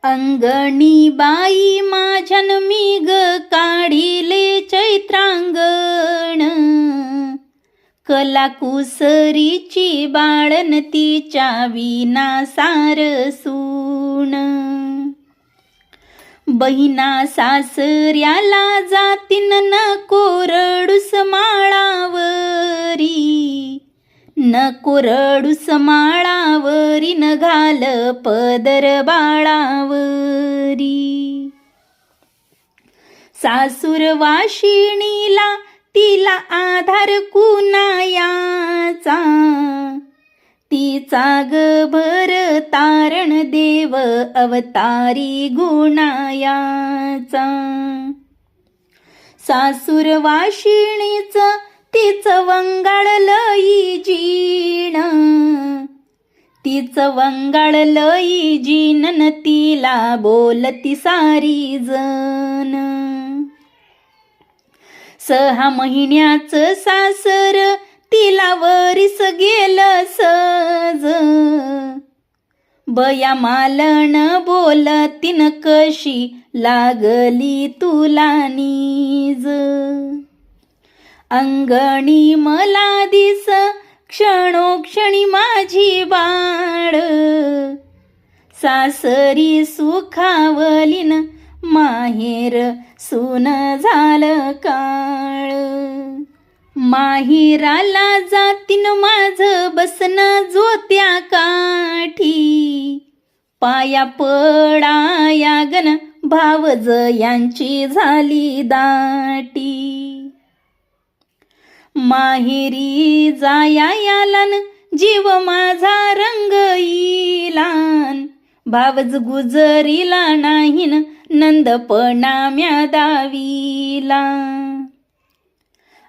अंगणी बाई माझ्यान मी ग काढिले चैत्रांगण, कला कुसरीची बाळन तिच्या विना सारसून. बहिणा सासऱ्याला जातीन नको रडूस माळावरी, नको रडूस माळावरी न घाल पदर बाळावरी. सासूर वाशिणीला तिला आधार कुणायाचा, तिचा गभर तारण देव अवतारी गुणायाचा. सासूर वाशिणीच तिचं वंगाळलई जीण, तिचं वंगाळलई जीनन तिला बोलती सारी जण. 6 महिन्याचं सासर तिला वरीस गेलं सहज, बया मालन बोलतीन कशी लागली तुला नीज. अंगणी मला दिस क्षणोक्षणी माझी बाळ, सासरी सुखावलीन माहेर सून झालं काळ. माहेराला जातीन माझं बसन जोत्या काठी, पाया पडाया गण भावज यांची झाली दाटी. माहेरी जाया यालान जीव माझा रंगईलान, भावज गुजरीला नाहीन नंदपणा म्या दावीला.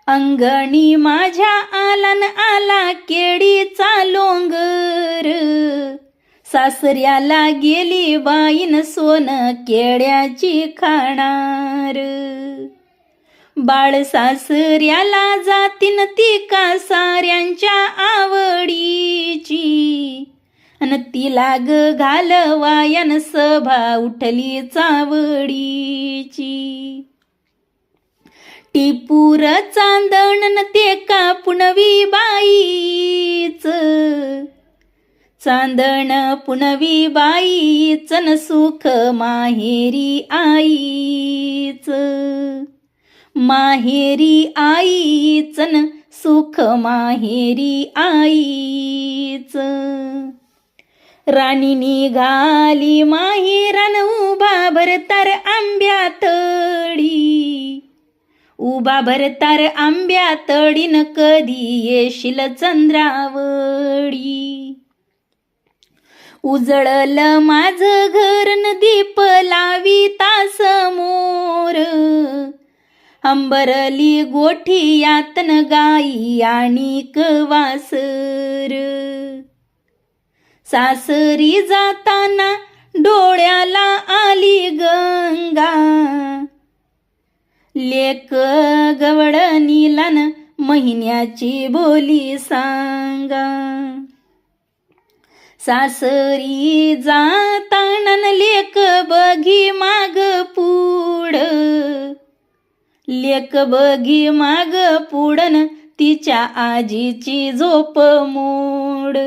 अंगणी माझ्या आलान आला केळीचा लोंगर, सासऱ्याला गेली बाईन सोन केळ्याची खाणार. बाळ सासऱ्याला जातीन ती का साऱ्यांच्या आवडीची, अन तिला ग घालवायन सभा उठली चावडीची. टिपूर चांदणन ते का पुनवी बाईच, चांदण पुनवी बाईचन सुख माहेरी आईच. माहेरी आईचन सुख माहेरी आईच. राणी निघाली माहेरान उभा भरतार आंब्यातळी, उभा भरतार आंब्यातळीन कधी येशील चंद्रावळी. उजळलं माझं घरन दीप लाविता समोर, अंबरली गोठी यातन गाई आणि वासर. सासरी जाताना डोळ्याला आली गंगा, लेक गवळ नीलान महिन्याची बोली सांगा. सासरी जाताना लेक बघी माग पुढ, लेक बघी माग पुढन तिच्या आजीची झोप मोड.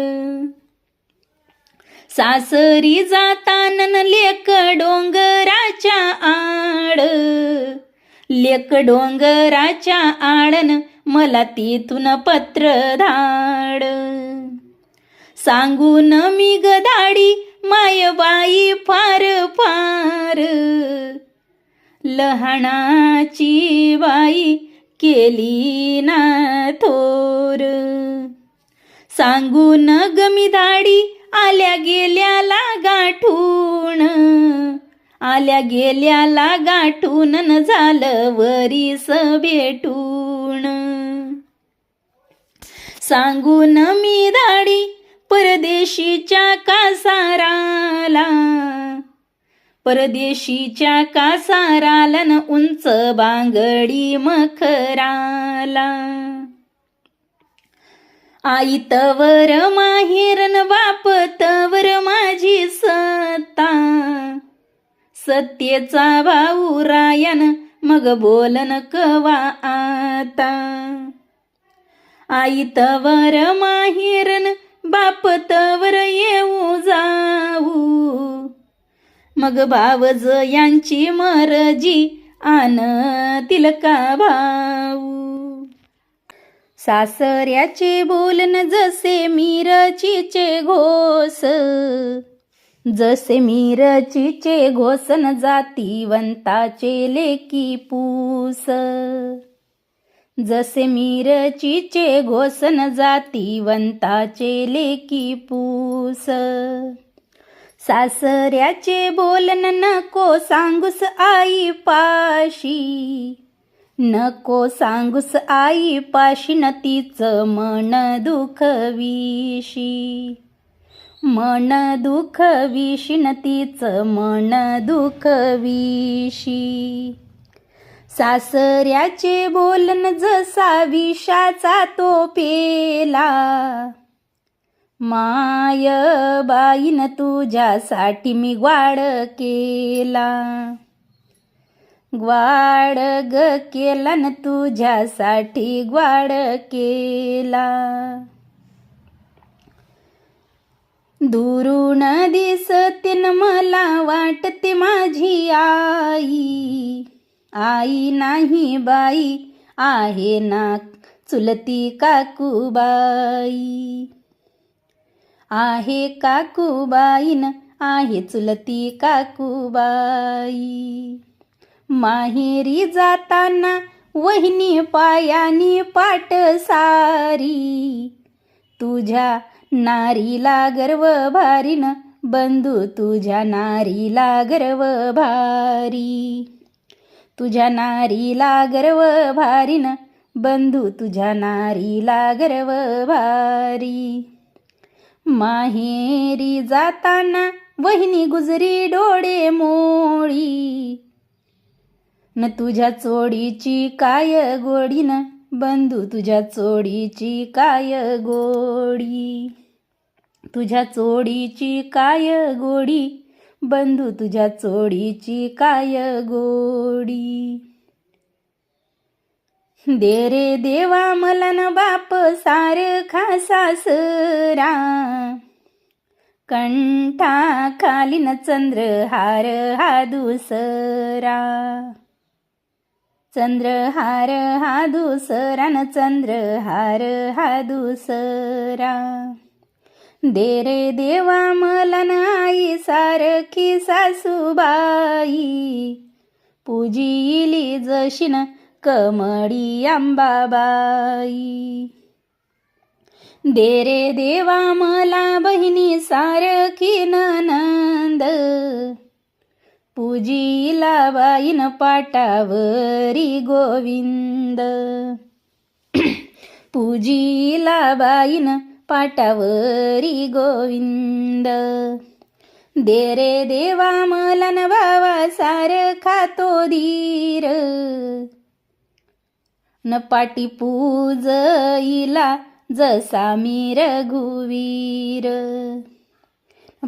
सासरी जातानन लेक डोंगराच्या आड, लेक डोंगराच्या आडन मला तिथून पत्र धाड. सांगून मी गदाडी मायबाई फार फार, लहानाची बाई केली ना थोर. सांगून गमी धाडी आल्या गेल्याला गाठून, आल्या गेल्याला गाठून न झालं वरीस भेटून. सांगून मी धाडी परदेशीच्या कासाराला, परदेशीच्या कासाराला न उंच बांगडी मखराला. आई तवर माहेरन बाप तवर माझी सत्ता, सत्तेचा भाऊ रायन मग बोलन कवा आता. आई तवर माहेरन बाप तवर येऊ जाऊ, मग भावज यांची मर्जी आणतील का भाऊ. सासऱ्याचे बोलन जसे मिरचीचे घोस, जसे मिरचीचे घोसन जातीवंताचे लेकी पूस. जसे मिरचीचे घोसन जातीवंताचे लेकी पूस. सासऱ्याचे बोलन नको सांगूस आई पाशी, नको सांगूस आई पाशी न तिचं मन दुखविशी. मन दुखविशी न तिचं मन दुखविशी. सासऱ्याचे बोलन जसा विषाचा तो पेला, माय बाईन तुझ्यासाठी मी ग्वाड केला. ग्वाड ग केला न तुझ्यासाठी ग्वाड केला. दुरून दिसते न मला वाटते माझी आई. आई नाही बाई आहे ना चुलती काकूबाई. आहे काकूबाईन आहे चुलती काकूबाई. माहेरी जाताना वहिनी पायानी पाट सारी, तुझ्या नारीला गर्व भारीन बंधू तुझ्या नारीला गर्व भारी. तुझ्या नारीला गर्व भारीन बंधू तुझ्या नारीला गर्व भारी. माहेरी जाताना वहिनी गुजरी डोळे मोळी, न तुझ्या चोडीची काय गोडी न बंधू तुझ्या चोडीची काय गोडी. तुझ्या चोडीची काय गोडी बंधू तुझ्या चोडीची काय गोडी. दे रे देवा मला न बाप सारखा सासरा, कंठा खाली न चंद्रहार हा दुसरा. चंद्रहार हा दुसरा न चंद्रहार हा दुसरा. दे रे देवा मला न आई सारखी सासूबाई, पूजिली जशी न कमळी अंबाबाई. दे रे देवा मला बहिणी सारखी ननंद, पूजिला बाईन पाटावरी गोविंद. पूजिला बाईन पाटावरी गोविंद. दे रे देवा मला न भावा सारखा तो धीर, न पाटी पूजईला जसा मी रघुवीर.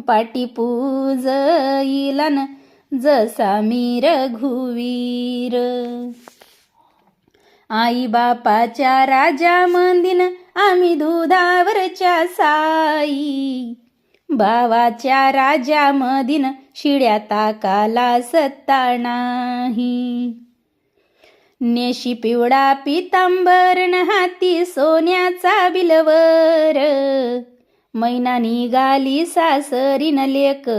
पाटी पूजईला न जसा मी रघुवीर. आई बापाच्या राजा मंदीन आम्ही दुधावरच्या साई, भावाच्या राजा मदीन शिड्या ताकाला सत्ता नाही. नेशी पिवळा पितांबरन हाती सोन्याचा बिलवर, मैना निघाली सासरीन लेक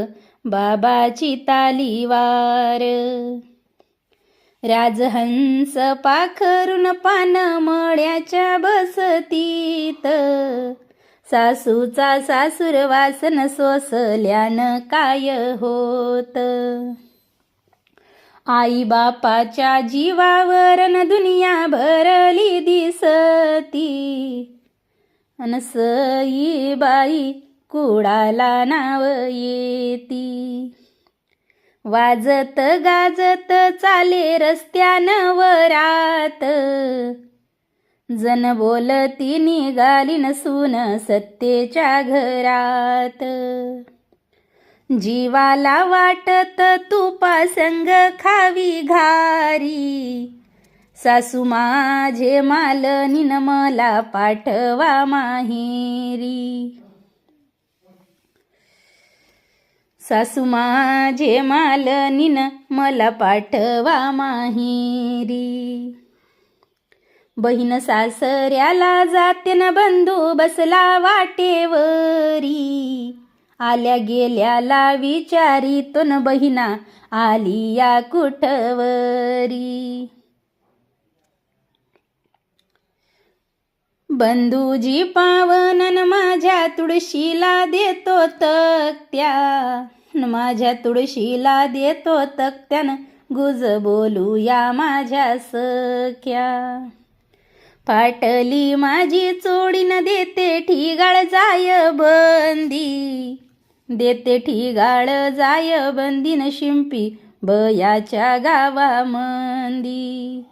बाबाची तालीवार. राजहंस पाखरून पान मळ्याच्या बसतीत, सासूचा सासूर वासन सोसल्यानं काय होत. आई बापाच्या जीवावरन दुनिया भरली दिसती, अन सई बाई कुडाला नाव येती. वाजत गाजत चाले रस्त्यानं वरात, जन बोलती निघाली न सून सत्तेच्या घरात. जीवाला वाटत तुपा संग खावी घारी, सासू माझे मालनीन मला पाठवा माहेरी. सासू माझे मालनीन मला पाठवा माहेरी. बहीण सासऱ्याला जाते न बंधू बसला वाटेवरी, आल्या गेल्याला विचारितो न बहिणा आली या कुठवरी. बंधूजी पावनन माझ्या तुळशीला देतो तक्त्या, माझ्या तुळशीला देतो तक्त्यान गुज बोलूया माझ्या सख्या. फाटली माझी चोडीन देते ठिगाळ जाय बंदी, देते ठिगाळ जाय बंदीन शिंपी बयाच्या गावामंदी.